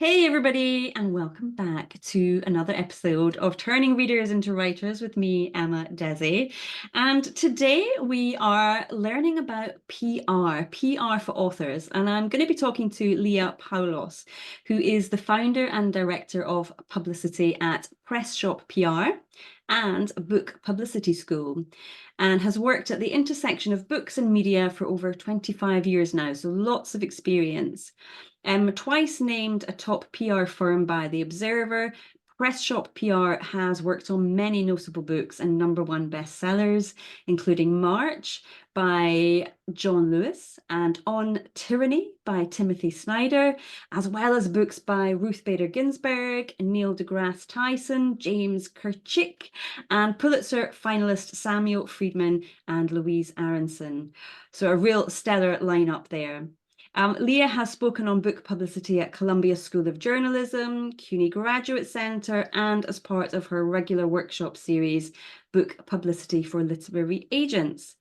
Hey everybody, and welcome back to another episode of Turning Readers into Writers with me, Emma Desi. And today we are learning about PR for authors. And I'm going to be talking to Leah Paulos, who is the founder and director of publicity at Press Shop PR and Book Publicity School, and has worked at the intersection of books and media for over 25 years now, so lots of experience. Twice named a top PR firm by The Observer, Press Shop PR has worked on many notable books and #1 bestsellers, including March by John Lewis and On Tyranny by Timothy Snyder, as well as books by Ruth Bader Ginsburg, Neil deGrasse Tyson, James Kirchick, and Pulitzer finalist Samuel Friedman and Louise Aronson. So a real stellar lineup there. Leah has spoken on book publicity at Columbia School of Journalism, CUNY Graduate Centre, and as part of her regular workshop series, Book Publicity for Literary Agents.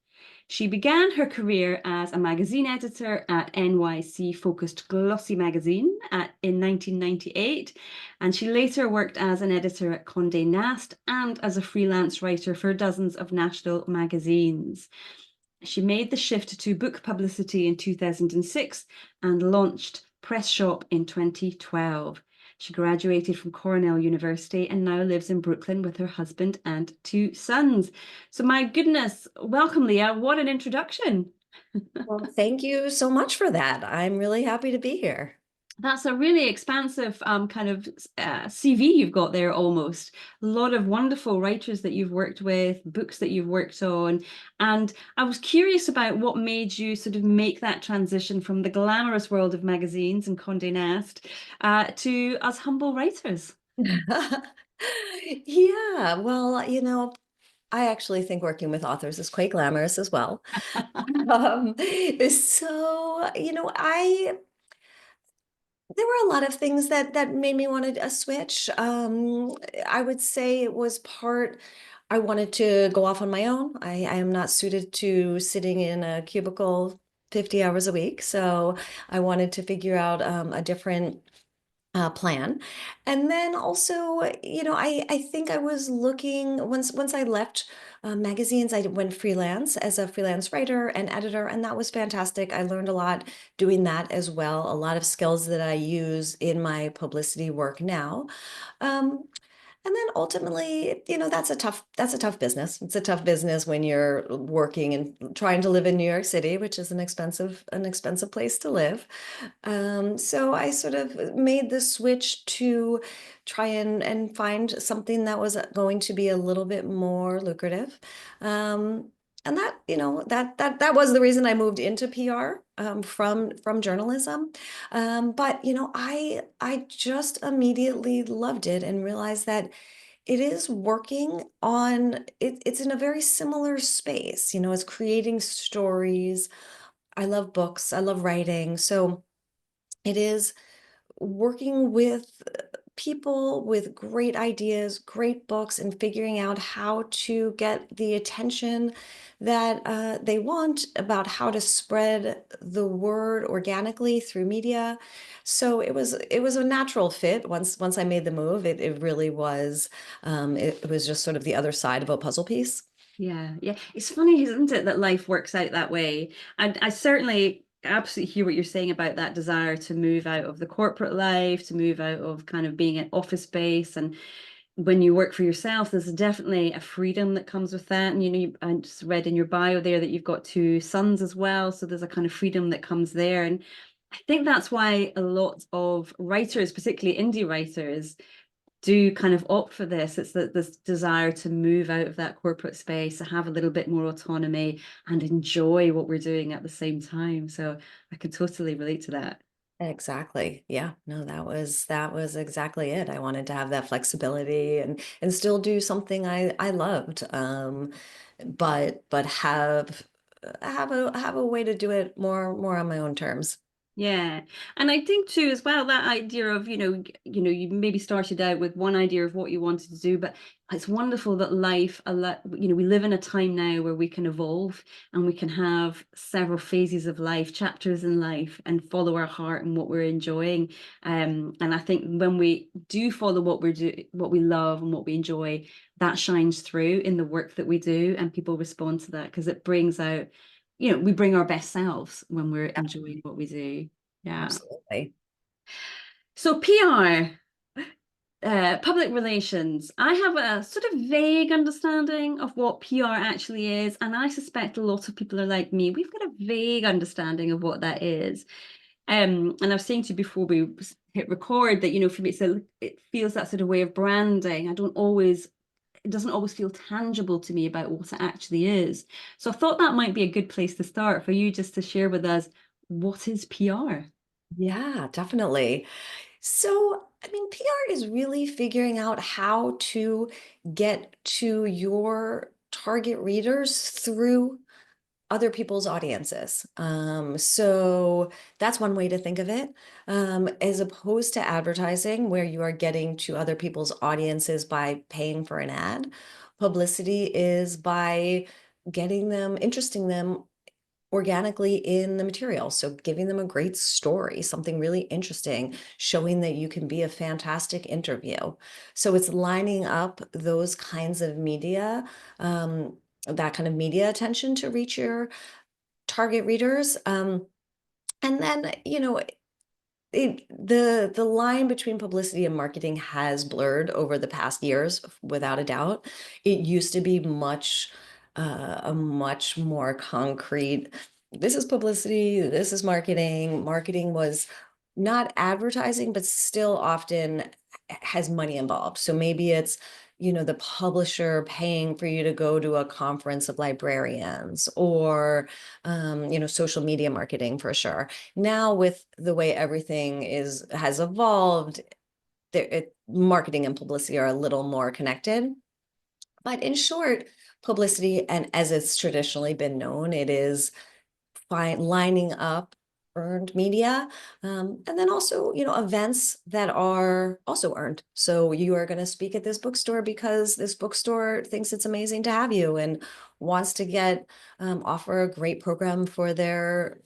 She began her career as a magazine editor at NYC-focused Glossy magazine in 1998, and she later worked as an editor at Condé Nast and as a freelance writer for dozens of national magazines. She made the shift to book publicity in 2006 and launched Press Shop in 2012. She graduated from Cornell University and now lives in Brooklyn with her husband and 2 sons. So my goodness, welcome, Leah. What an introduction. Well, thank you so much for that. I'm really happy to be here. That's a really expansive kind of CV you've got there almost. A lot of wonderful writers that you've worked with, books that you've worked on. And I was curious about what made you sort of make that transition from the glamorous world of magazines and Condé Nast to us humble writers. Yeah, well, I actually think working with authors is quite glamorous as well. Um, so, there were a lot of things that made me want a switch. I would say it was part I wanted to go off on my own. I am not suited to sitting in a cubicle 50 hours a week, so I wanted to figure out a different plan. And then also, I think I was looking once I left magazines, I went freelance as a freelance writer and editor, and that was fantastic. I learned a lot doing that as well, a lot of skills that I use in my publicity work now. Um, and then ultimately, that's a tough business. It's a tough business when you're working and trying to live in New York City, which is an expensive place to live. So I sort of made the switch to try and find something that was going to be a little bit more lucrative. Um, and that was the reason I moved into PR from journalism. But I just immediately loved it and realized that it is working on it's in a very similar space. It's creating stories. I love books. I love writing. So it is working with people with great ideas, great books, and figuring out how to get the attention that they want about how to spread the word organically through media. So it was a natural fit once I made the move. It really was. It was just sort of the other side of a puzzle piece. Yeah, yeah. It's funny, isn't it, that life works out that way? I certainly absolutely hear what you're saying about that desire to move out of the corporate life, to move out of kind of being an office space. And when you work for yourself, there's definitely a freedom that comes with that. And I just read in your bio there that you've got 2 sons as well. So there's a kind of freedom that comes there. And I think that's why a lot of writers, particularly indie writers, do kind of opt for this. It's that this desire to move out of that corporate space, to have a little bit more autonomy and enjoy what we're doing at the same time. So I can totally relate to that. Exactly. Yeah. No, that was exactly it. I wanted to have that flexibility and still do something I loved. But have a way to do it more on my own terms. Yeah. And I think too as well that idea of, you maybe started out with one idea of what you wanted to do, but it's wonderful that we live in a time now where we can evolve and we can have several phases of life, chapters in life, and follow our heart and what we're enjoying. And I think when we do follow what we love and what we enjoy, that shines through in the work that we do, and people respond to that because it brings out we bring our best selves when we're enjoying what we do. Yeah. Absolutely. So PR, public relations. I have a sort of vague understanding of what PR actually is, and I suspect a lot of people are like me. We've got a vague understanding of what that is. And I was saying to you before we hit record that, for me, it feels that sort of way of branding. It doesn't always feel tangible to me about what it actually is. So I thought that might be a good place to start for you just to share with us what is PR? Yeah, definitely. So, I mean, PR is really figuring out how to get to your target readers through other people's audiences. So that's one way to think of it, as opposed to advertising, where you are getting to other people's audiences by paying for an ad. Publicity is by getting them, interesting them organically in the material. So giving them a great story, something really interesting, showing that you can be a fantastic interview. So it's lining up those kinds of media, that kind of media attention to reach your target readers. And then, the line between publicity and marketing has blurred over the past years, without a doubt. It used to be a much more concrete. This is publicity. This is marketing. Marketing was not advertising, but still often has money involved. So maybe it's the publisher paying for you to go to a conference of librarians, or social media marketing for sure. Now, with the way everything has evolved, marketing and publicity are a little more connected. But in short, publicity, and as it's traditionally been known, it is lining up earned media, and then also events that are also earned. So you are going to speak at this bookstore because this bookstore thinks it's amazing to have you and wants to offer a great program for their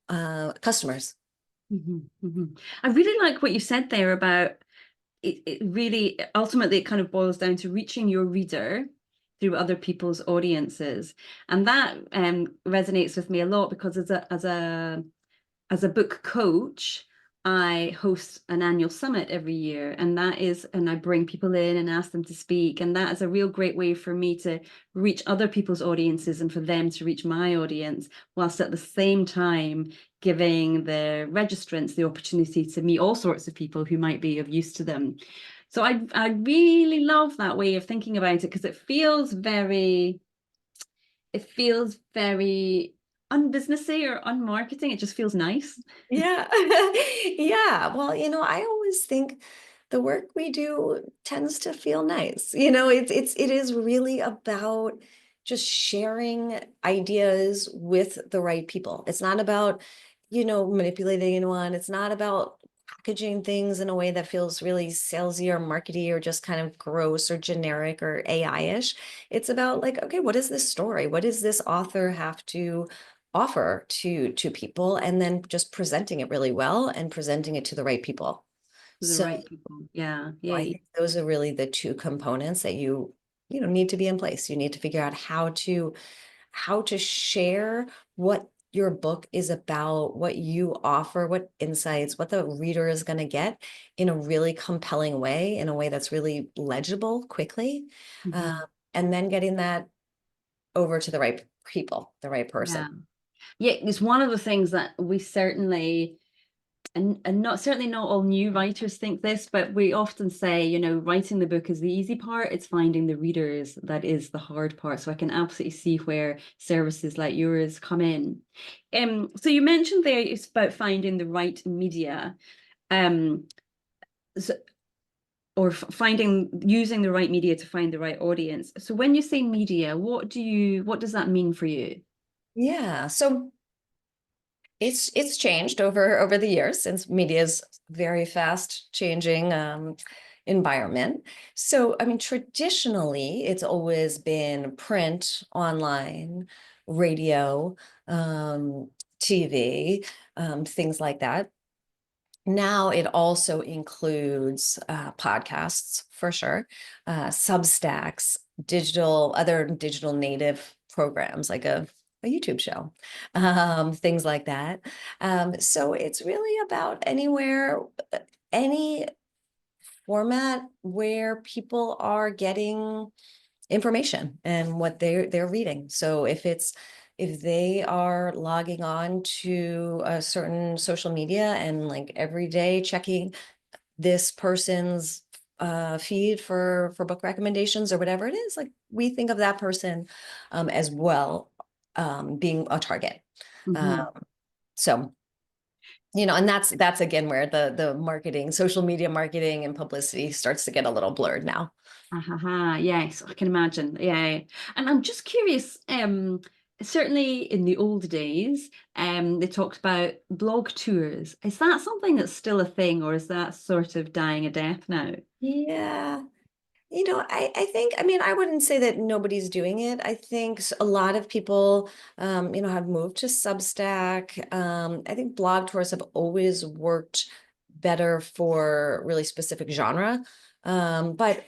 customers. I really like what you said there about it really ultimately it kind of boils down to reaching your reader through other people's audiences. And that resonates with me a lot because as a book coach, I host an annual summit every year, and I bring people in and ask them to speak. And that is a real great way for me to reach other people's audiences and for them to reach my audience, whilst at the same time giving the registrants the opportunity to meet all sorts of people who might be of use to them. So I really love that way of thinking about it because it feels very unbusinessy or unmarketing. It just feels nice. Yeah. Yeah. Well, I always think the work we do tends to feel nice. It is really about just sharing ideas with the right people. It's not about, manipulating anyone. It's not about packaging things in a way that feels really salesy or markety or just kind of gross or generic or AI-ish. It's about like, okay, what is this story? What does this author have to offer to people, and then just presenting it really well and presenting it to the right people. For the So right people. Yeah, I yeah. think those are really the two components that need to be in place. You need to figure out how to share what your book is about, what you offer, what insights, what the reader is going to get in a really compelling way, in a way that's really legible quickly, uh, Mhm. and then getting that over to the right people, the right person. Yeah. Yeah, it's one of the things that we certainly, and not certainly not all new writers think this, but we often say, writing the book is the easy part. It's finding the readers that is the hard part. So I can absolutely see where services like yours come in. So you mentioned there it's about finding the right media, um, so, or using the right media to find the right audience. So when you say media, what does that mean for you? Yeah. So It's changed over the years since media's very fast changing environment. So, I mean, traditionally, it's always been print, online, radio, um, TV, things like that. Now it also includes podcasts for sure, Substacks, other digital native programs like a YouTube show, things like that. So it's really about any format where people are getting information and what they're reading. So if they are logging on to a certain social media and like every day checking this person's feed for book recommendations or whatever it is, like we think of that person as well, being a target. Mhm. Um, so and that's again where the marketing, social media marketing and publicity starts to get a little blurred now. Yes, I can imagine. Yeah. And I'm just curious, certainly in the old days, they talked about blog tours. Is that something that's still a thing, or is that sort of dying a death now? Yeah. I think, I mean, I wouldn't say that nobody's doing it. I think a lot of people, have moved to Substack. I think blog tours have always worked better for really specific genre. But,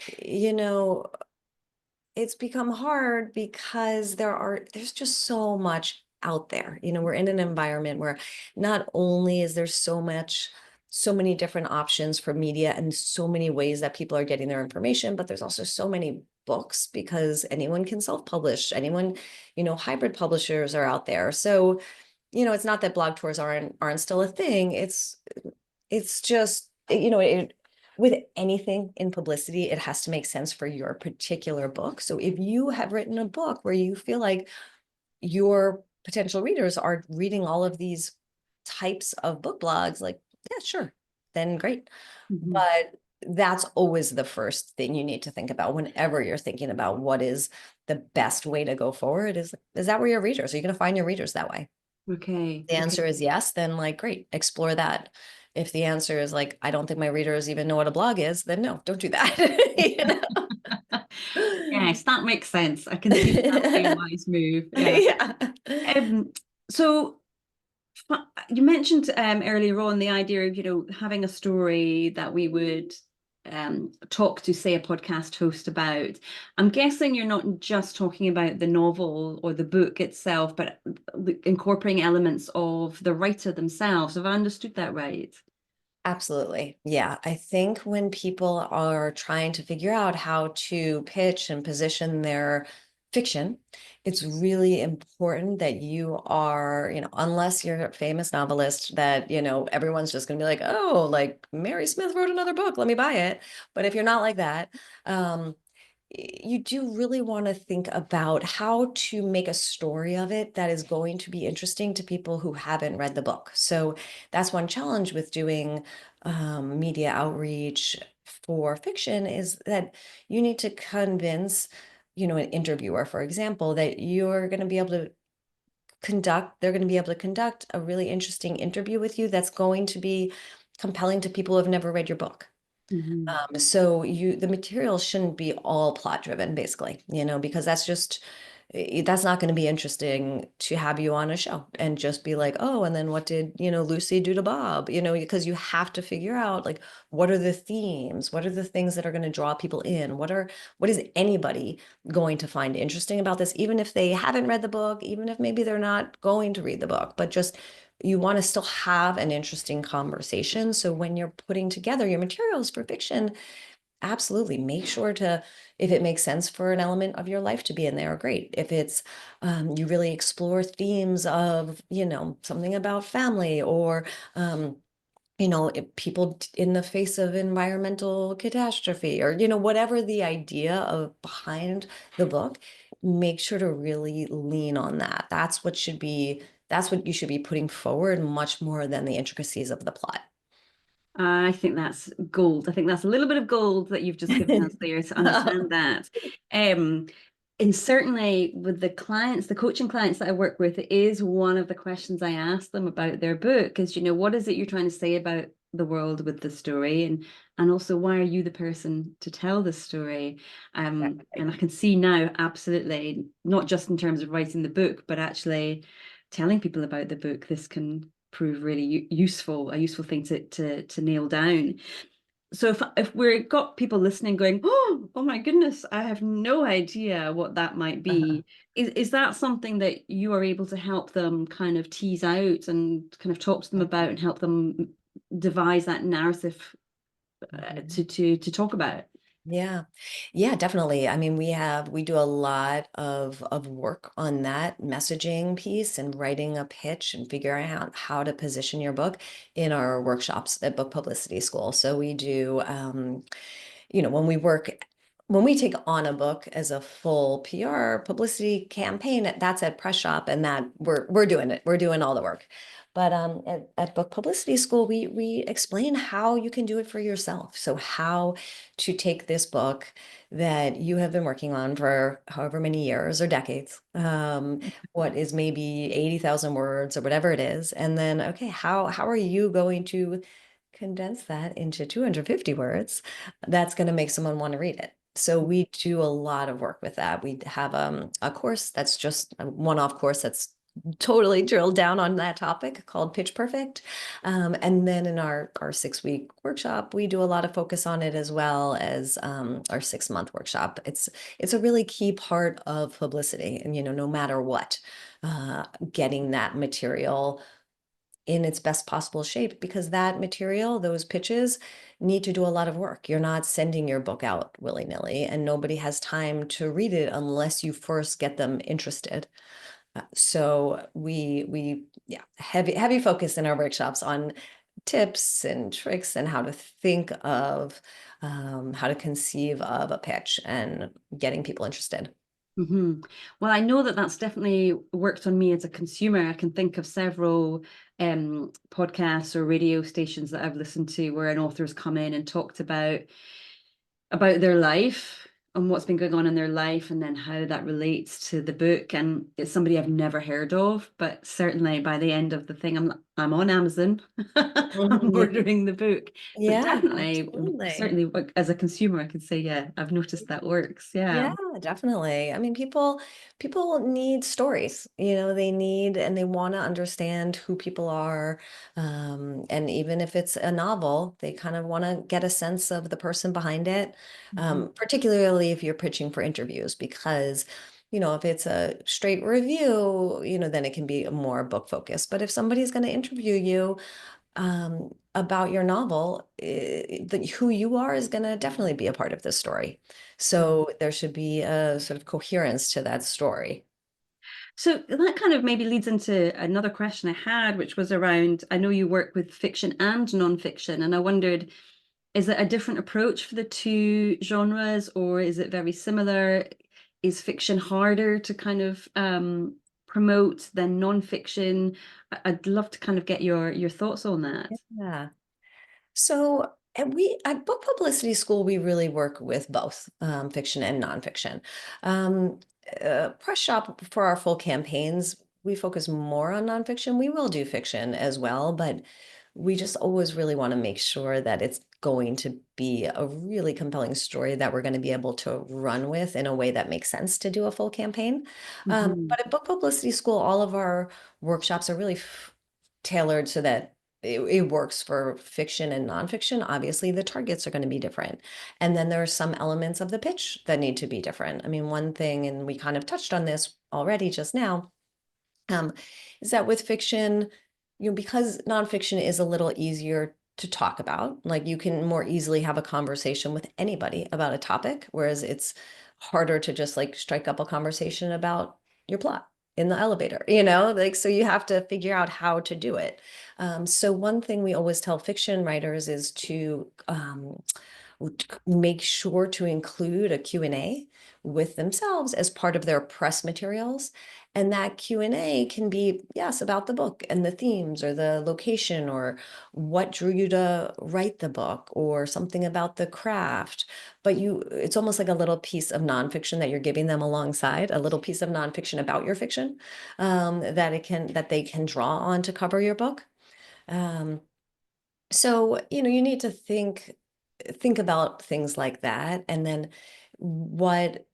it's become hard because there's just so much out there. We're in an environment where not only is there so many different options for media and so many ways that people are getting their information, but there's also so many books because anyone can self-publish. Anyone, hybrid publishers are out there. So, it's not that blog tours aren't still a thing. It's just, with anything in publicity, it has to make sense for your particular book. So if you have written a book where you feel like your potential readers are reading all of these types of book blogs, like, yeah, sure, then great. Mhm. But that's always the first thing you need to think about whenever you're thinking about what is the best way to go forward. Is that where your readers? Are you going to find your readers that way? Okay. The Okay. answer is yes, then like, great, explore that. If the answer is like, I don't think my readers even know what a blog is, then no, don't do that. Yes, that makes sense. I can see that would be a wise move. Yeah. Yeah. Um, so you mentioned earlier on the idea of, having a story that we would talk to, say, a podcast host about. I'm guessing you're not just talking about the novel or the book itself, but incorporating elements of the writer themselves. Have I understood that right? Absolutely. Yeah. I think when people are trying to figure out how to pitch and position their fiction, it's really important that you are, unless you're a famous novelist that, everyone's just going to be like, oh, like Mary Smith wrote another book, let me buy it. But if you're not like that, um, you do really want to think about how to make a story of it that is going to be interesting to people who haven't read the book. So that's one challenge with doing media outreach for fiction, is that you need to convince, an interviewer, for example, that they're going to be able to conduct a really interesting interview with you that's going to be compelling to people who have never read your book. Mhm. So the material shouldn't be all plot driven, basically, because that's not going to be interesting to have you on a show and just be like, oh, and then what did, Lucy do to Bob, because you have to figure out like, what are the themes? What are the things that are going to draw people in? What is anybody going to find interesting about this, even if they haven't read the book, even if maybe they're not going to read the book, but just you want to still have an interesting conversation. So when you're putting together your materials for fiction, absolutely make sure to, if it makes sense for an element of your life to be in there, great. If it's you really explore themes of, something about family or people in the face of environmental catastrophe, or whatever the idea of behind the book, make sure to really lean on that. That's what you should be putting forward, much more than the intricacies of the plot. I think that's gold. I think that's a little bit of gold that you've just given us there to understand that. Um, And certainly with the clients, the coaching clients that I work with, it is one of the questions I ask them about their book is, what is it you're trying to say about the world with the story? And also, why are you the person to tell the story? And I can see now, absolutely, not just in terms of writing the book, but actually telling people about the book, this can prove really useful, a useful thing to nail down. So if we've got people listening going, oh my goodness, I have no idea what that might Uh-huh. be. Is that something that you are able to help them kind of tease out and kind of talk to them about and help them devise that narrative Mhm. to talk about? Yeah. Yeah, definitely. I mean, we do a lot of work on that messaging piece and writing a pitch and figuring out how to position your book in our workshops at Book Publicity School. So we do when we take on a book as a full PR publicity campaign, that's at Press Shop, and that we're doing it. We're doing all the work. But at Book Publicity School, we explain how you can do it for yourself. So how to take this book that you have been working on for however many years or decades, what is maybe 80,000 words or whatever it is, and then okay, how are you going to condense that into 250 words that's going to make someone want to read it. So we do a lot of work with that. We have a course that's just a one-off course that's totally drilled down on that topic called Pitch Perfect. And then in our 6-week workshop, we do a lot of focus on it as well as our 6-month workshop. It's a really key part of publicity, and no matter what, getting that material in its best possible shape, because that material, those pitches need to do a lot of work. You're not sending your book out willy-nilly, and nobody has time to read it unless you first get them interested. So we yeah, heavy focus in our workshops on tips and tricks and how to think of how to conceive of a pitch and getting people interested. Hmm. Well, I know that that's definitely worked on me as a consumer. I can think of several podcasts or radio stations that I've listened to where an author's come in and talked about their life and what's been going on in their life and then how that relates to the book. And it's somebody I've never heard of, but certainly by the end of the thing, I'm on Amazon. I'm Mhm. ordering the book. But Yeah, definitely, absolutely. certainly as a consumer, I could say, yeah, I've noticed that works. Yeah. Yeah, definitely. I mean, people need stories. They need and they want to understand who people are. And even if it's a novel, they kind of want to get a sense of the person behind it. Mhm. Particularly if you're pitching for interviews, because if it's a straight review, then it can be more book focused. But if somebody's going to interview you, about your novel, who you are is going to definitely be a part of this story. So there should be a sort of coherence to that story. So that kind of maybe leads into another question I had, which was around, I know you work with fiction and nonfiction, and I wondered, is it a different approach for the two genres, or is it very similar? Is fiction harder to kind of promote than nonfiction? I'd love to kind of get your thoughts on that. Yeah. So we at Book Publicity School, we really work with both fiction and nonfiction. Um, Press Shop for our full campaigns, we focus more on nonfiction. We will do fiction as well, but we just always really want to make sure that it's going to be a really compelling story that we're going to be able to run with in a way that makes sense to do a full campaign. Mhm. But at Book Publicity School, all of our workshops are really tailored so that it works for fiction and nonfiction. Obviously, the targets are going to be different. And then there are some elements of the pitch that need to be different. I mean, one thing, and we kind of touched on this already just now, um, is that with fiction, because nonfiction is a little easier to talk about, like you can more easily have a conversation with anybody about a topic, whereas it's harder to just like strike up a conversation about your plot in the elevator, like, so you have to figure out how to do it. So one thing we always tell fiction writers is to make sure to include a Q&A with themselves as part of their press materials. And that Q&A can be, yes, about the book and the themes or the location or what drew you to write the book or something about the craft. But it's almost like a little piece of nonfiction that you're giving them alongside, a little piece of nonfiction about your fiction, that they can draw on to cover your book. So, you need to think about things like that, and then what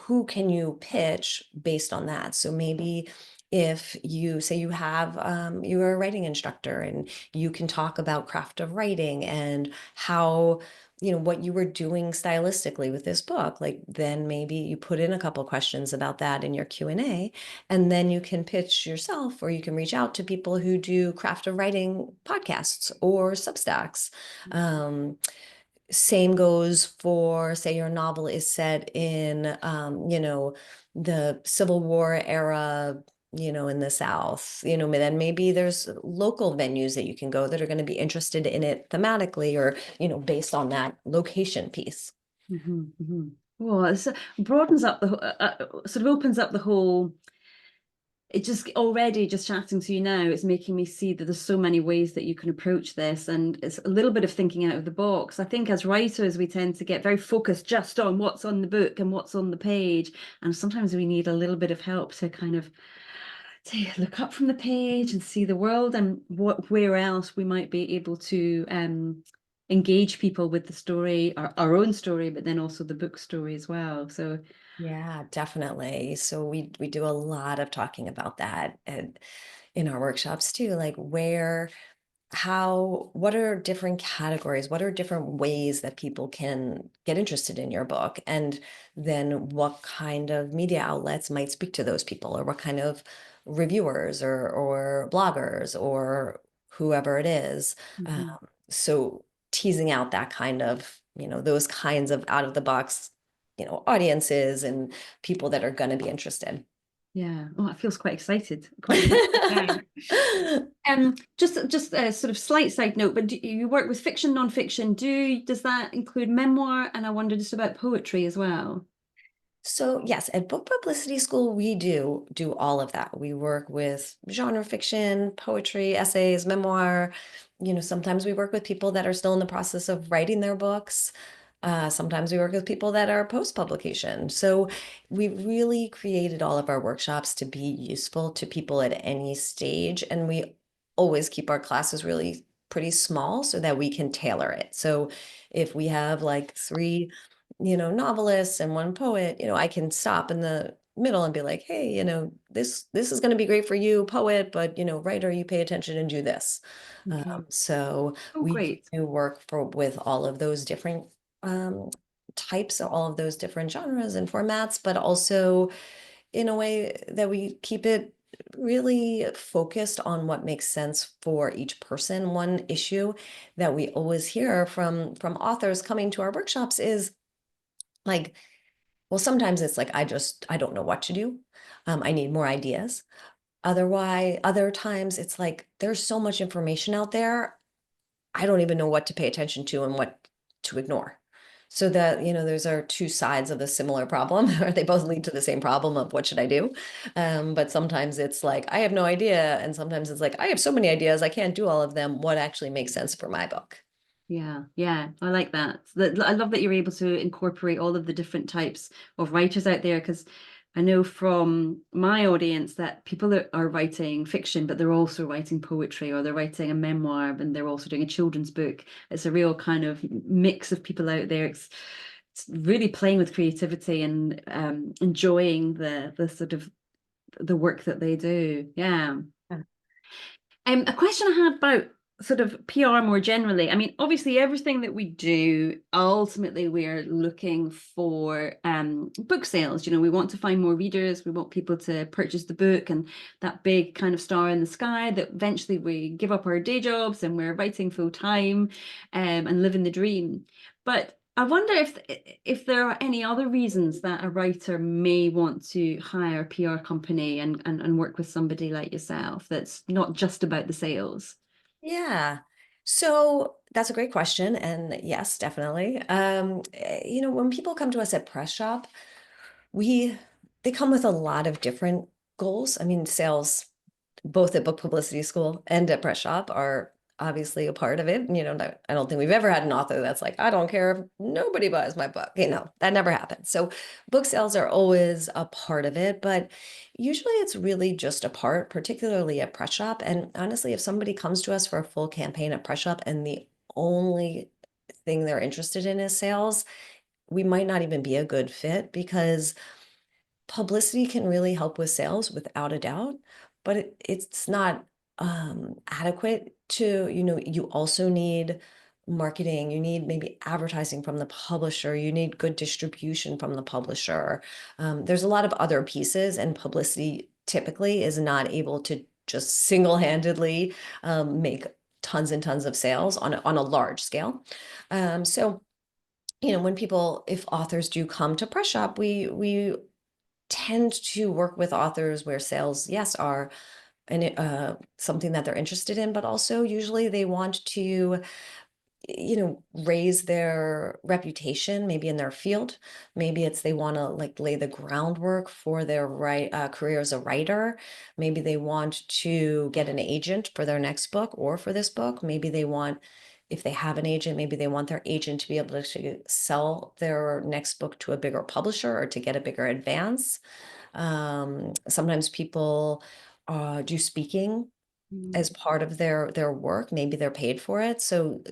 who can you pitch based on that? So maybe if you say you're a writing instructor and you can talk about craft of writing and how, what you were doing stylistically with this book, like then maybe you put in a couple questions about that in your Q&A, and then you can pitch yourself or you can reach out to people who do craft of writing podcasts or Substacks. Um, Same goes for, say, your novel is set in, the Civil War era, in the South, then maybe there's local venues that you can go that are going to be interested in it thematically or, based on that location piece. Well, it broadens up sort of opens up the whole. It just already just chatting to you now, it's making me see that there's so many ways that you can approach this, and it's a little bit of thinking out of the box. I think as writers, we tend to get very focused just on what's on the book and what's on the page, and sometimes we need a little bit of help to kind of look up from the page and see the world and where else we might be able to engage people with the story, our own story, but then also the book story as well. So Yeah, definitely. So we do a lot of talking about that and in our workshops too, like what are different categories? What are different ways that people can get interested in your book? And then what kind of media outlets might speak to those people, or what kind of reviewers or bloggers or whoever it is. mhm. So teasing out that kind of, those kinds of out of the box, audiences and people that are going to be interested. Yeah. Oh, it feels quite excited. Quite excited now. Just a sort of slight side note, but you work with fiction, non-fiction. Does that include memoir? And I wonder just about poetry as well. So yes, at Book Publicity School, we do all of that. We work with genre fiction, poetry, essays, memoir. Sometimes we work with people that are still in the process of writing their books. Sometimes we work with people that are post-publication. So we really created all of our workshops to be useful to people at any stage. And we always keep our classes really pretty small so that we can tailor it. So if we have like three novelists and one poet, I can stop in the middle and be like, hey, this is going to be great for you, poet, but writer, you pay attention and do this. Okay. So Oh, we great. do work with all of those different um, types, all of those different genres and formats, but also in a way that we keep it really focused on what makes sense for each person. One issue that we always hear from authors coming to our workshops is like, well, sometimes it's like, I don't know what to do. I need more ideas. Other times it's like, there's so much information out there. I don't even know what to pay attention to and what to ignore. So that, those are two sides of a similar problem, or they both lead to the same problem of what should I do? But sometimes it's like, I have no idea. And sometimes it's like, I have so many ideas, I can't do all of them. What actually makes sense for my book? Yeah, yeah, I like that. I love that you're able to incorporate all of the different types of writers out there, because I know from my audience that people that are writing fiction, but they're also writing poetry, or they're writing a memoir and they're also doing a children's book. It's a real kind of mix of people out there. It's really playing with creativity and enjoying the sort of the work that they do. Yeah. A question I had about sort of PR more generally. I mean, obviously, everything that we do, ultimately, we're looking for book sales. We want to find more readers. We want people to purchase the book, and that big kind of star in the sky that eventually we give up our day jobs and we're writing full time and living the dream. But I wonder if there are any other reasons that a writer may want to hire a PR company and work with somebody like yourself that's not just about the sales. Yeah. So that's a great question. And yes, definitely. When people come to us at Press Shop, we they come with a lot of different goals. I mean, sales both at Book Publicity School and at Press Shop are obviously a part of it. I don't think we've ever had an author that's like, I don't care if nobody buys my book. That never happens. So book sales are always a part of it, but usually it's really just a part, particularly at Press Shop. And honestly, if somebody comes to us for a full campaign at Press Shop and the only thing they're interested in is sales, we might not even be a good fit because publicity can really help with sales without a doubt, but it's not adequate to, you also need marketing, you need maybe advertising from the publisher, you need good distribution from the publisher. There's a lot of other pieces, and publicity typically is not able to just single-handedly make tons and tons of sales on a large scale. So, if authors do come to Press Shop, we tend to work with authors where sales, yes, are something that they're interested in, but also usually they want to, raise their reputation, maybe in their field. Maybe it's they want to like lay the groundwork for their career as a writer. Maybe they want to get an agent for their next book or for this book. Maybe they want, if they have an agent, maybe they want their agent to be able to sell their next book to a bigger publisher or to get a bigger advance. Sometimes people do speaking Mm, as part of their work. Maybe they're paid for it. So,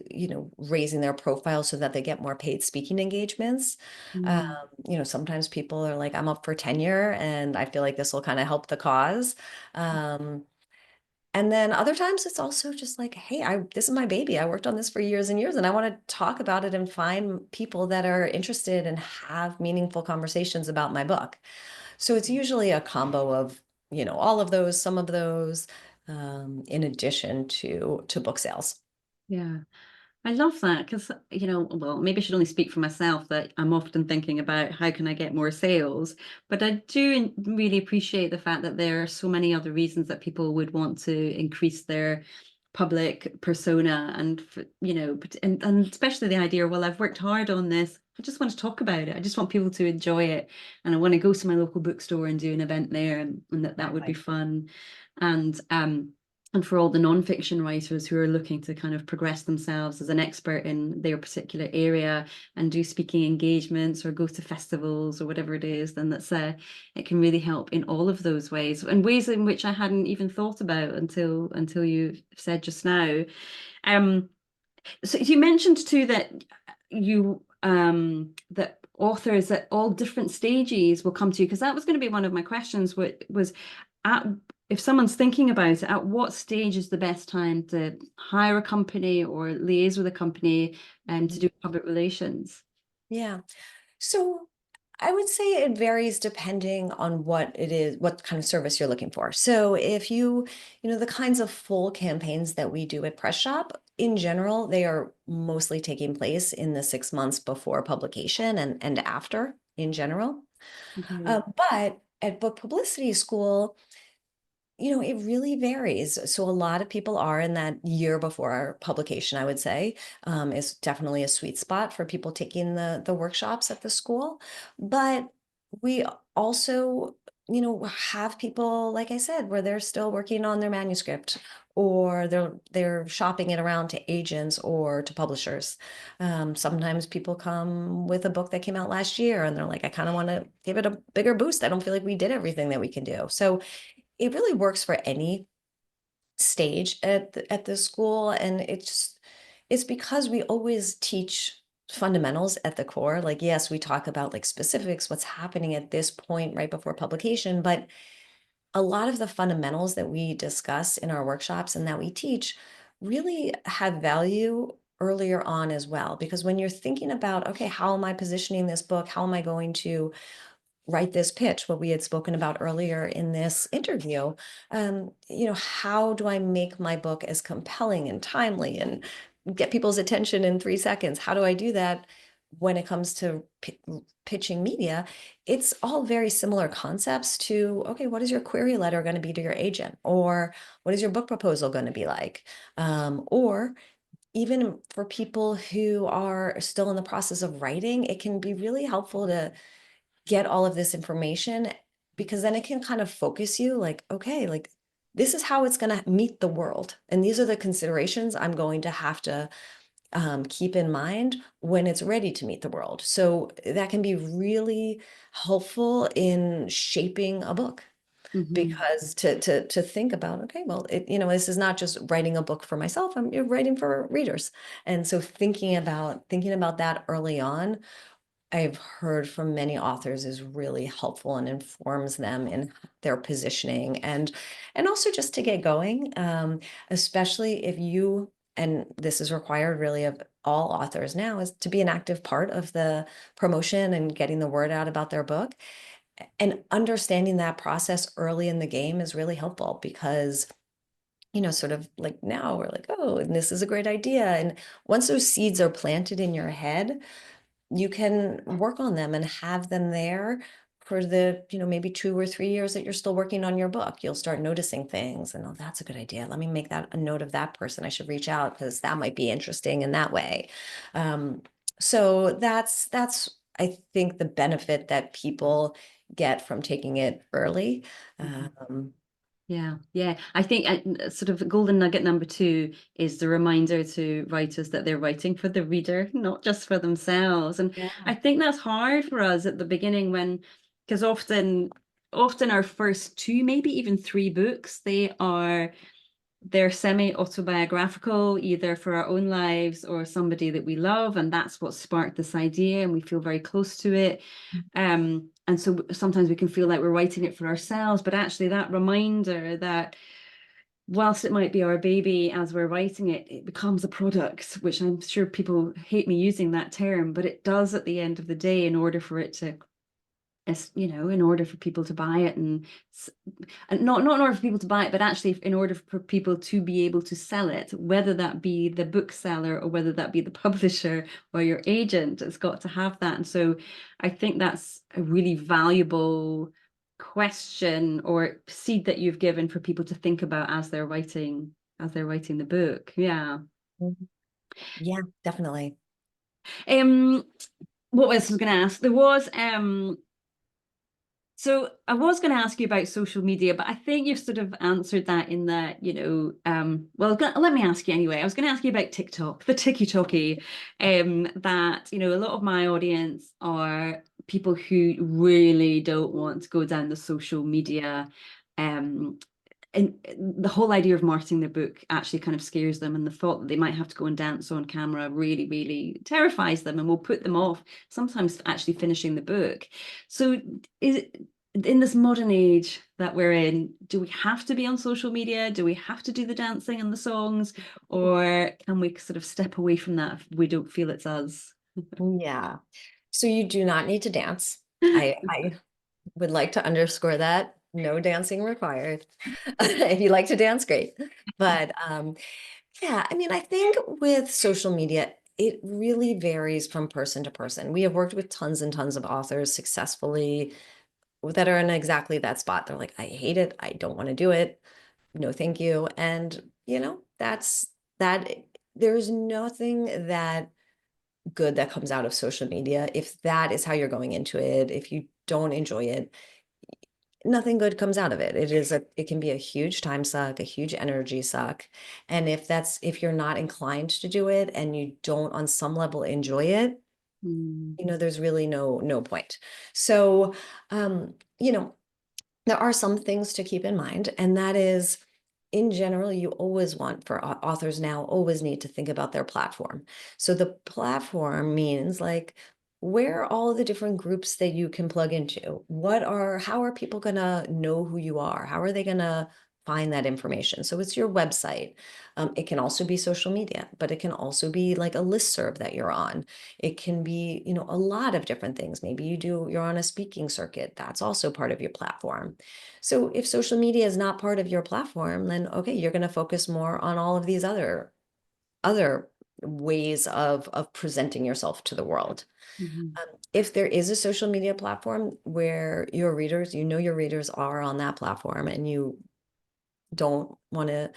raising their profile so that they get more paid speaking engagements. Um, mm, Sometimes people are like, I'm up for tenure and I feel like this will kind of help the cause. Um, and then other times it's also just like, hey, this is my baby. I worked on this for years and years, and I want to talk about it and find people that are interested and have meaningful conversations about my book. So it's usually a combo of, all of those, some of those, in addition to book sales. yeah. I love that because, well, maybe I should only speak for myself that I'm often thinking about how can I get more sales, but I do really appreciate the fact that there are so many other reasons that people would want to increase their public persona and, and especially the idea, well, I've worked hard on this. I just want to talk about it. I just want people to enjoy it. And I want to go to my local bookstore and do an event there and that would be Right. fun. And, and for all the nonfiction writers who are looking to kind of progress themselves as an expert in their particular area and do speaking engagements or go to festivals or whatever it is, then it can really help in all of those ways and ways in which I hadn't even thought about until you said just now. Um, so you mentioned too that that authors at all different stages will come to you because that was going to be one of my questions. What was at if someone's thinking about it, at what stage is the best time to hire a company or liaise with a company to Mhm. do public relations? Yeah. So I would say it varies depending on what it is, what kind of service you're looking for. So if the kinds of full campaigns that we do at Press Shop, in general, they are mostly taking place in the 6 months before publication and after in general. Okay. But at Book Publicity School, it really varies. So a lot of people are in that year before our publication, I would say, is definitely a sweet spot for people taking the workshops at the school. But we also, have people, like I said, where they're still working on their manuscript or they're shopping it around to agents or to publishers. Sometimes people come with a book that came out last year and they're like, I kind of want to give it a bigger boost. I don't feel like we did everything that we can do. So it really works for any stage at the school, and it's because we always teach fundamentals at the core. Like, yes, we talk about like specifics, what's happening at this point right before publication, but a lot of the fundamentals that we discuss in our workshops and that we teach really have value earlier on as well. Because when you're thinking about, okay, how am I positioning this book? How am I going to write this pitch, what we had spoken about earlier in this interview? How do I make my book as compelling and timely and get people's attention in 3 seconds? How do I do that when it comes to pitching media? It's all very similar concepts to, okay, what is your query letter going to be to your agent? Or what is your book proposal going to be like? Or even for people who are still in the process of writing, it can be really helpful to get all of this information, because then it can kind of focus you like, okay, like this is how it's going to meet the world. And these are the considerations I'm going to have to keep in mind when it's ready to meet the world. So that can be really helpful in shaping a book, Hmm. because to think about, okay, well, this is not just writing a book for myself, I'm writing for readers. And so thinking about that early on, I've heard from many authors, is really helpful and informs them in their positioning, and also just to get going, especially if you, and this is required really of all authors now, is to be an active part of the promotion and getting the word out about their book. And understanding that process early in the game is really helpful, because sort of like now we're like, oh, and this is a great idea. And once those seeds are planted in your head, you can work on them and have them there for the, maybe 2 or 3 years that you're still working on your book. You'll start noticing things and, oh, that's a good idea. Let me make that a note of that person. I should reach out because that might be interesting in that way. Um, so that's I think the benefit that people get from taking it early. Um, Yeah, yeah. I think sort of golden nugget number two is the reminder to writers that they're writing for the reader, not just for themselves. And yeah. I think that's hard for us at the beginning because often our first two, maybe even three books, they're semi-autobiographical, either for our own lives or somebody that we love, and that's what sparked this idea, and we feel very close to it. And so sometimes we can feel like we're writing it for ourselves, but actually that reminder that whilst it might be our baby as we're writing it, it becomes a product, which I'm sure people hate me using that term, but it does at the end of the day in order for it to, in order for people to buy it and not in order for people to buy it, but actually in order for people to be able to sell it, whether that be the bookseller or whether that be the publisher or your agent, it's got to have that. And so I think that's a really valuable question or seed that you've given for people to think about as they're writing the book. Yeah. Mhm. Yeah, definitely. Um, what else was I going to ask? So I was going to ask you about social media, but I think you've sort of answered that in that, well, let me ask you anyway. I was going to ask you about TikTok, the TikToky, that, a lot of my audience are people who really don't want to go down the social media, um, and the whole idea of marketing their book actually kind of scares them, and the thought that they might have to go and dance on camera really, really terrifies them and will put them off sometimes actually finishing the book. So is it, in this modern age that we're in, do we have to be on social media? Do we have to do the dancing and the songs? Or can we sort of step away from that if we don't feel it's us? Yeah. So you do not need to dance. I would like to underscore that. No dancing required. If you like to dance, great. But yeah, I mean, I think with social media, it really varies from person to person. We have worked with tons and tons of authors successfully that are in exactly that spot. They're like, I hate it. I don't want to do it. No, thank you. And, that's that. There's nothing that good that comes out of social media. If that is how you're going into it, if you don't enjoy it, nothing good comes out of it. It can be a huge time suck, a huge energy suck. And if you're not inclined to do it and you don't on some level enjoy it, Mm, there's really no point. So, um, you know, there are some things to keep in mind, and that is, in general, you always want, for authors now, always need to think about their platform. So the platform means like, where are all the different groups that you can plug into? How are people gonna know who you are? How are they gonna find that information? So it's your website. It can also be social media, but it can also be like a listserv that you're on. It can be, a lot of different things. Maybe you're on a speaking circuit. That's also part of your platform. So if social media is not part of your platform, then okay, you're going to focus more on all of these other ways of presenting yourself to the world. mhm, If there is a social media platform where your readers are on that platform, and you don't want to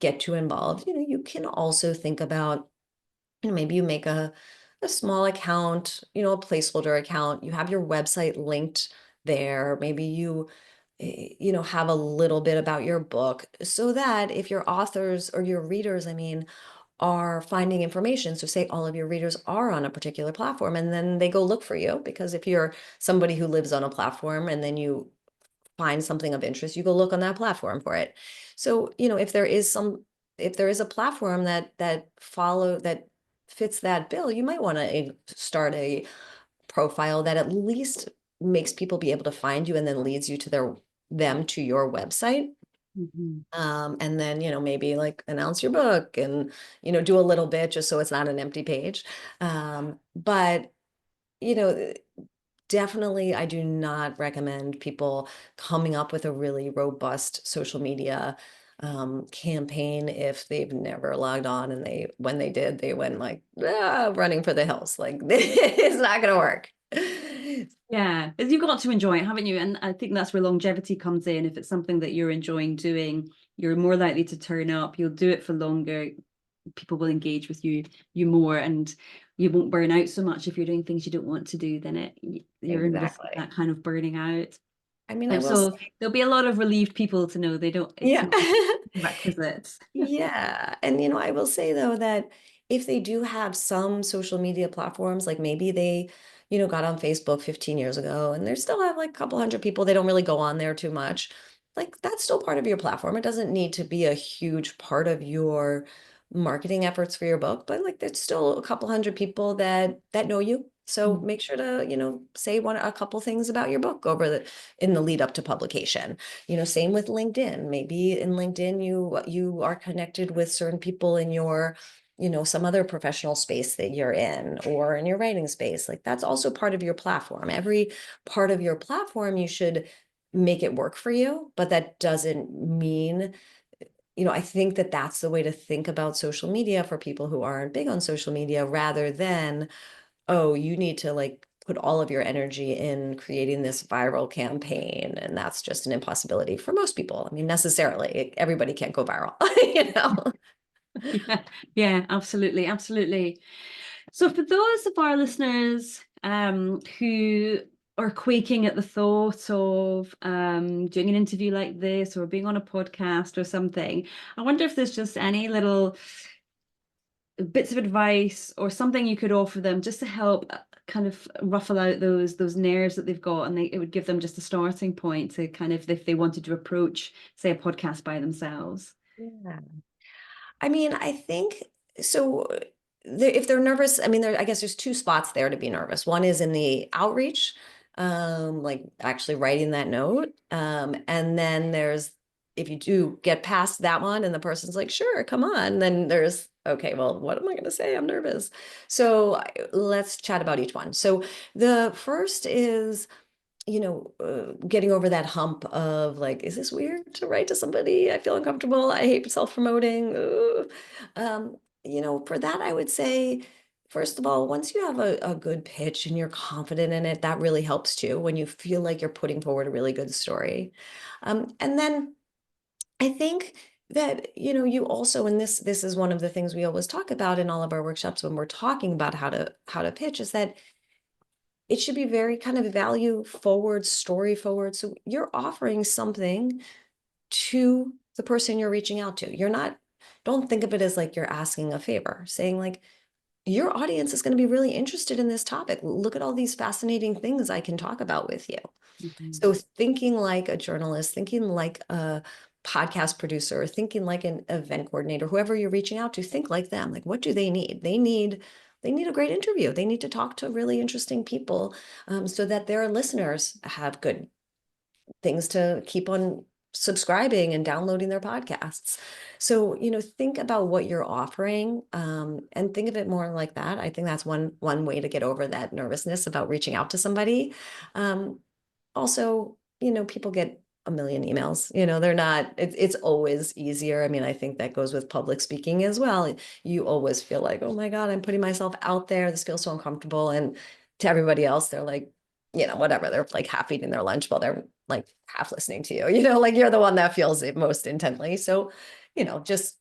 get too involved, you can also think about maybe you make a small account, a placeholder account, you have your website linked there. Maybe you, have a little bit about your book so that if your authors or your readers, I mean, are finding information. So say all of your readers are on a particular platform and then they go look for you, because if you're somebody who lives on a platform and then you find something of interest, you go look on that platform for it. So, if there is a platform that fits that bill, you might want to start a profile that at least makes people be able to find you and then leads you to them to your website. Mhm. And then, maybe like announce your book and, do a little bit just so it's not an empty page. But, you know, definitely, I do not recommend people coming up with a really robust social media campaign if they've never logged on, and when they did, they went like running for the hills. Like it's not going to work. Yeah, you've got to enjoy it, haven't you? And I think that's where longevity comes in. If it's something that you're enjoying doing, you're more likely to turn up. You'll do it for longer. People will engage with you more, and you won't burn out so much if you're doing things you don't want to do. Then you're in risk of Exactly. that kind of burning out. I mean, I And will say, so there'll be a lot of relieved people to know they don't. It's yeah. not a requisite. Yeah. And I will say though that if they do have some social media platforms, like maybe they, got on Facebook 15 years ago and they still have like a couple hundred people, they don't really go on there too much. Like that's still part of your platform. It doesn't need to be a huge part of your marketing efforts for your book, but like there's still a couple hundred people that know you. So Mm. make sure to, say a couple things about your book in the lead up to publication. Same with LinkedIn. Maybe in LinkedIn, you are connected with certain people in your, some other professional space that you're in, or in your writing space. Like that's also part of your platform. Every part of your platform, you should make it work for you, but that doesn't mean, I think that that's the way to think about social media for people who aren't big on social media, rather than, oh, you need to like put all of your energy in creating this viral campaign. And that's just an impossibility for most people. I mean, necessarily, everybody can't go viral, you know? Yeah, yeah, absolutely, absolutely. So for those of our listeners who are quaking at the thought of doing an interview like this or being on a podcast or something, I wonder if there's just any little bits of advice or something you could offer them just to help kind of ruffle out those nerves that they've got, and it would give them just a starting point to kind of, if they wanted to approach, say, a podcast by themselves. Yeah. I mean, I think so. If they're nervous, I mean, I guess there's two spots there to be nervous. One is in the outreach, like actually writing that note. And then there's, if you do get past that one and the person's like, sure, come on, then there's, okay, well, what am I going to say? I'm nervous. So let's chat about each one. So the first is, getting over that hump of like, is this weird to write to somebody? I feel uncomfortable. I hate self-promoting. For that, I would say, first of all, once you have a good pitch and you're confident in it, that really helps too, when you feel like you're putting forward a really good story. And then I think that, you also, and this is one of the things we always talk about in all of our workshops when we're talking about how to pitch, is that it should be very kind of value forward, story forward. So you're offering something to the person you're reaching out to. Don't think of it as like you're asking a favor, saying like, your audience is going to be really interested in this topic. Look at all these fascinating things I can talk about with you. Mhm. So thinking like a journalist, thinking like a podcast producer, thinking like an event coordinator, whoever you're reaching out to, think like them. Like, what do they need? They need a great interview. They need to talk to really interesting people, so that their listeners have good things to keep on subscribing and downloading their podcasts. So, think about what you're offering, and think of it more like that. I think that's one way to get over that nervousness about reaching out to somebody. Also, people get a million emails. It's always easier. I mean, I think that goes with public speaking as well. You always feel like, oh my God, I'm putting myself out there. This feels so uncomfortable. And to everybody else, they're like, whatever. They're like half eating their lunch while they're like half listening to you, like you're the one that feels it most intently. So, just,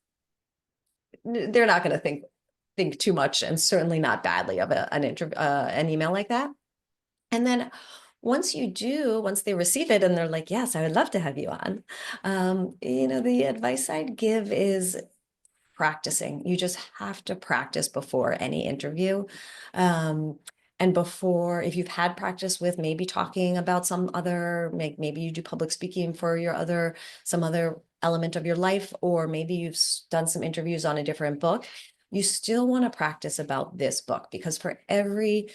they're not going to think think too much and certainly not badly of an email like that. And then once they receive it and they're like, yes, I would love to have you on, the advice I'd give is practicing. You just have to practice before any interview. Um, and before, if you've had practice with maybe talking about some other, maybe you do public speaking for some other element of your life, or maybe you've done some interviews on a different book, you still want to practice about this book, because for every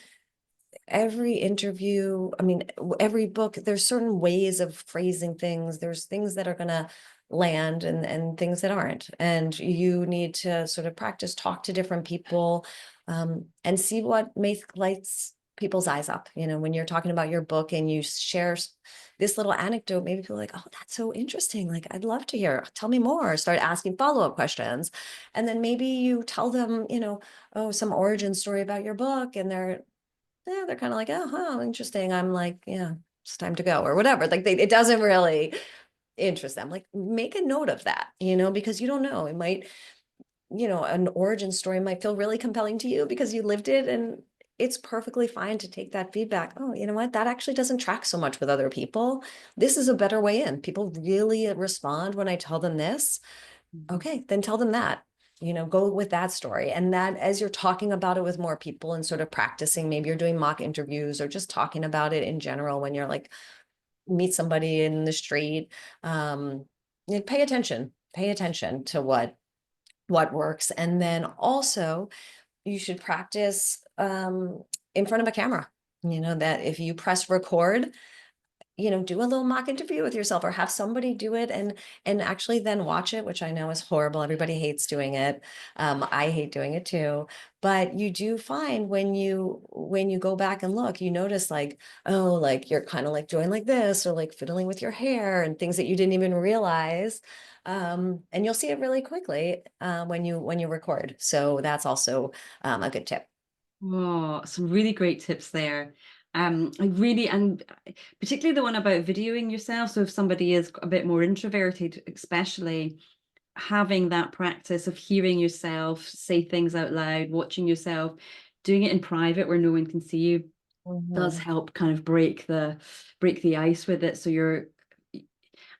interview, I mean, every book, there's certain ways of phrasing things. There's things that are going to land and things that aren't. And you need to sort of practice, talk to different people, and see what lights people's eyes up. When you're talking about your book and you share this little anecdote, maybe people are like, oh, that's so interesting. Like, I'd love to hear, tell me more, start asking follow-up questions. And then maybe you tell them, oh, some origin story about your book, and they're kind of like, oh, huh, interesting. I'm like, yeah, it's time to go or whatever. Like it doesn't really interest them. Like, make a note of that, because you don't know. It might, an origin story might feel really compelling to you because you lived it, and it's perfectly fine to take that feedback. Oh, you know what? That actually doesn't track so much with other people. This is a better way in. People really respond when I tell them this. Okay, then tell them that. Go with that story. And that, as you're talking about it with more people and sort of practicing, maybe you're doing mock interviews or just talking about it in general when you're like, meet somebody in the street, pay attention to what works. And then also you should practice in front of a camera. That if you press record, do a little mock interview with yourself, or have somebody do it and actually then watch it, which I know is horrible. Everybody hates doing it. I hate doing it too. But you do find when you go back and look, you notice like, oh, like you're kind of like doing like this, or like fiddling with your hair and things that you didn't even realize. And you'll see it really quickly when you record. So that's also a good tip. Oh, some really great tips there. I really, and particularly the one about videoing yourself. So if somebody is a bit more introverted, especially having that practice of hearing yourself say things out loud, watching yourself, doing it in private where no one can see you, does Mhm. help kind of break the ice with it. So you're,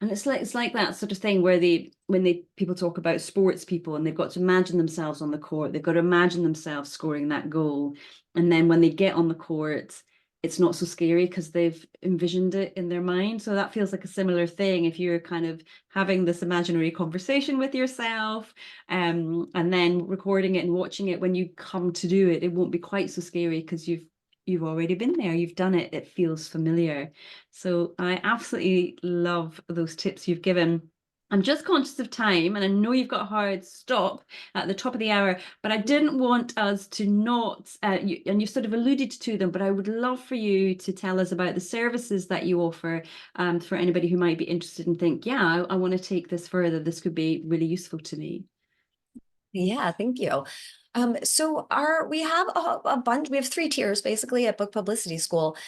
and it's like that sort of thing where when people talk about sports people and they've got to imagine themselves on the court, they've got to imagine themselves scoring that goal. And then when they get on the court, it's not so scary because they've envisioned it in their mind. So that feels like a similar thing. If you're kind of having this imaginary conversation with yourself, and then recording it and watching it, when you come to do it, it won't be quite so scary because you've already been there, you've done it, it feels familiar. So I absolutely love those tips you've given. I'm just conscious of time, and I know you've got a hard stop at the top of the hour, but I didn't want us to not, and you've sort of alluded to them, but I would love for you to tell us about the services that you offer, for anybody who might be interested and think, yeah, I want to take this further. This could be really useful to me. Yeah, thank you. So we have a bunch, we have three tiers basically at Book Publicity School.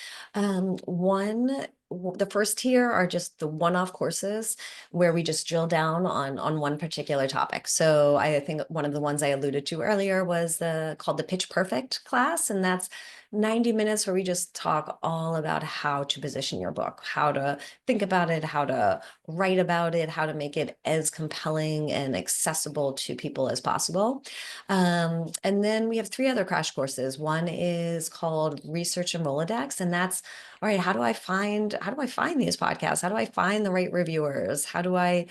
The first tier are just the one-off courses where we just drill down on one particular topic. So I think one of the ones I alluded to earlier was called the Pitch Perfect class, and that's 90 minutes where we just talk all about how to position your book, how to think about it, how to write about it, how to make it as compelling and accessible to people as possible. And then we have three other crash courses. One is called Research and Rolodex, and that's, all right, how do I find these podcasts? How do I find the right reviewers? How do I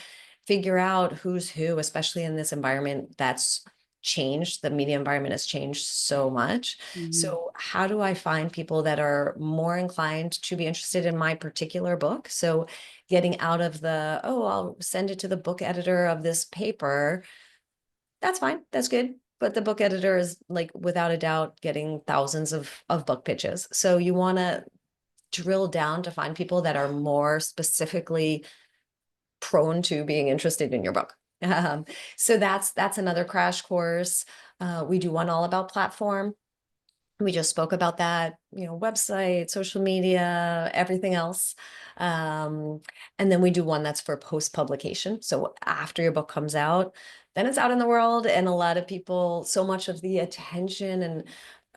figure out who's who, especially in this environment that's changed? The media environment has changed so much. Mhm. So how do I find people that are more inclined to be interested in my particular book? So getting out of oh, I'll send it to the book editor of this paper. That's fine. That's good. But the book editor is, like, without a doubt, getting thousands of book pitches. So you want to drill down to find people that are more specifically prone to being interested in your book. Um, so that's another crash course. We do one all about platform. We just spoke about that, website, social media, everything else. Um, and then we do one that's for post publication. So after your book comes out, then it's out in the world, and a lot of people, so much of the attention and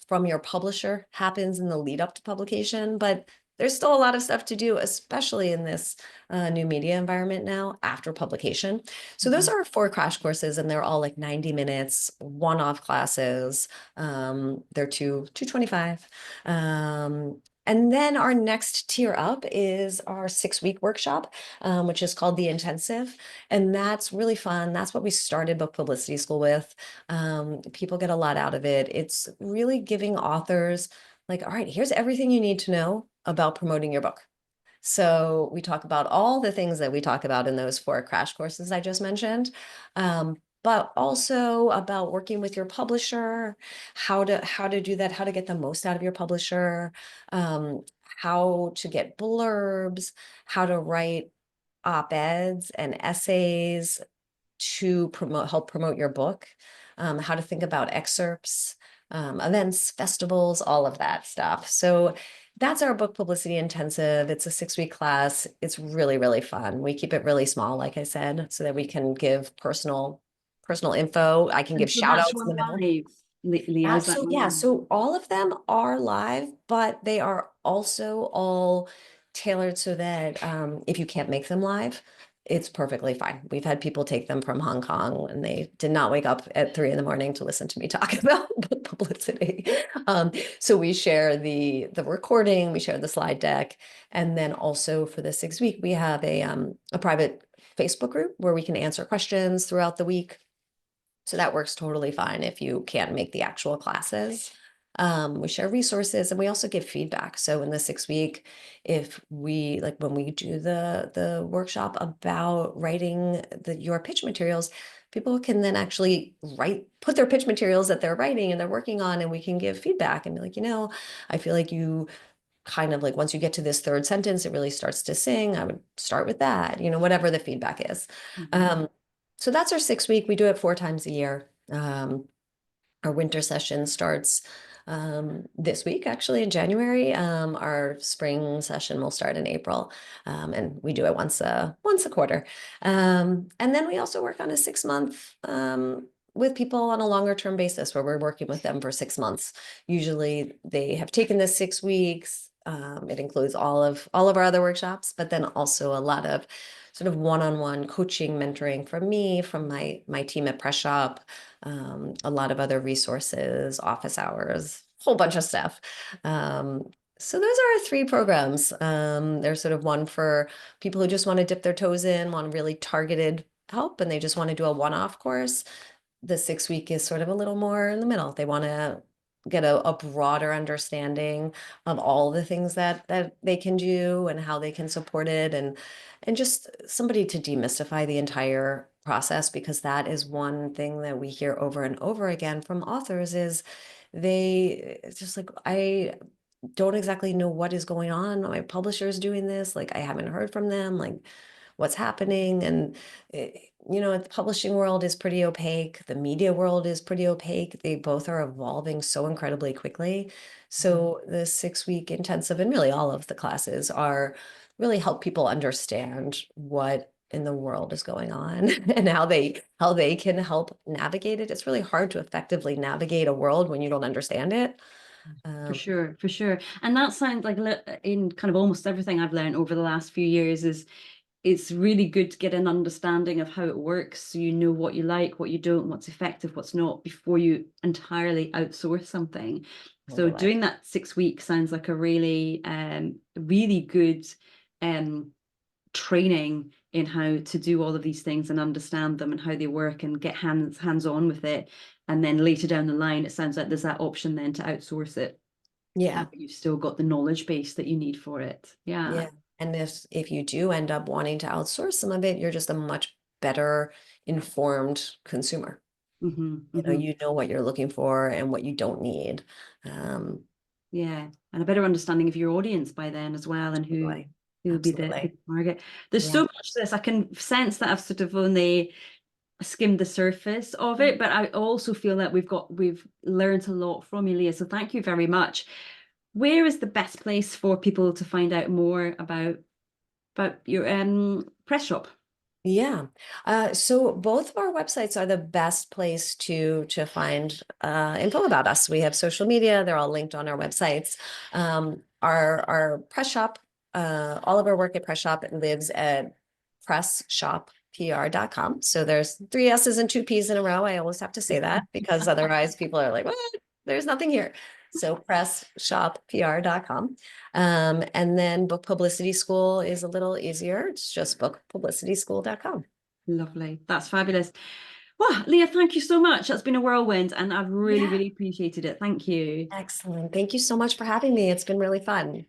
from your publisher happens in the lead up to publication, but there's still a lot of stuff to do, especially in this new media environment now after publication. So those Mhm. are 4 crash courses, and they're all like 90 minutes, one-off classes. They're 225. And then our next tier up is our 6-week workshop, which is called the Intensive. And that's really fun. That's what we started Book Publicity School with. People get a lot out of it. It's really giving authors like, all right, here's everything you need to know about promoting your book. So we talk about all the things that we talk about in those 4 crash courses I just mentioned, but also about working with your publisher, how to do that, how to get the most out of your publisher, um, how to get blurbs, how to write op-eds and essays to help promote your book, how to think about excerpts, events, festivals, all of that stuff. So that's our book publicity intensive. It's a 6-week class. It's really, really fun. We keep it really small, like I said, so that we can give personal info. I can And give so shout that's outs in one the middle. live, Leah, is that So one yeah, live? so all of them are live, but they are also all tailored so that if you can't make them live, it's perfectly fine. We've had people take them from Hong Kong and they did not wake up at 3 in the morning to listen to me talk about book publicity. So we share the recording, we share the slide deck, and then also for the 6 week, we have a private Facebook group where we can answer questions throughout the week. So that works totally fine if you can't make the actual classes. We share resources and we also give feedback. So in the 6 week, if we like when we do the workshop about writing your pitch materials, people can then actually put their pitch materials that they're writing and they're working on, and we can give feedback and be like, I feel like you kind of like once you get to this third sentence, it really starts to sing. I would start with that, whatever the feedback is. Mhm. So that's our 6 week. We do it 4 times a year. Our winter session starts this week, actually in January. Our spring session will start in April, and we do it once a quarter. And then we also work on a 6-month with people on a longer term basis where we're working with them for 6 months. Usually they have taken this 6 weeks. It includes all of our other workshops, but then also a lot of sort of one-on-one coaching, mentoring from me, from my team at Press Shop, a lot of other resources, office hours, whole bunch of stuff. So those are our 3 programs. There's sort of one for people who just want to dip their toes in, want really targeted help, and they just want to do a one-off course. The 6 week is sort of a little more in the middle. They want to get a broader understanding of all the things that they can do and how they can support it, and just somebody to demystify the entire process, because that is one thing that we hear over and over again from authors is it's just like, I don't exactly know what is going on. My publisher is doing this, like I haven't heard from them, like what's happening. And the publishing world is pretty opaque, the media world is pretty opaque. They both are evolving so incredibly quickly. Mhm. So the 6-week intensive and really all of the classes are really help people understand what in the world is going on and how they can help navigate it. It's really hard to effectively navigate a world when you don't understand it. For um, sure, for sure. And that sounds like in kind of almost everything I've learned over the last few years is it's really good to get an understanding of how it works so you know what you like, what you don't, what's effective, what's not, before you entirely outsource something. So totally. doing that 6 weeks sounds like a really good um, training in how to do all of these things and understand them and how they work and get hands on with it. And then later down the line, it sounds like there's that option then to outsource it. Yeah. But you've still got the knowledge base that you need for it. Yeah. Yeah. And if you do end up wanting to outsource some of it, you're just a much better informed consumer. Hmm, hmm. You know what you're looking for and what you don't need. Um, Yeah, and a better understanding of your audience by then as well, and totally. who would be the Absolutely. target. There's so Yeah. much to this. I can sense that I've sort of only skimmed the surface of it, but I also feel that we've learned a lot from you, Leah. So thank you very much. Where is the best place for people to find out more about your press shop? Yeah. So both of our websites are the best place to find info about us. We have social media, they're all linked on our websites. Our press shop, all of our work at press shop lives at pressshoppr.com. So there's three S's and two P's in a row. I always have to say that because otherwise people are like, what? There's nothing here. So pressshoppr.com. And then Book Publicity School is a little easier. It's just bookpublicityschool.com. Lovely. That's fabulous. Well, Leah, thank you so much. That's been a whirlwind and I've really, Yeah, really appreciated it. Thank you. excellent. Thank you so much for having me. It's been really fun.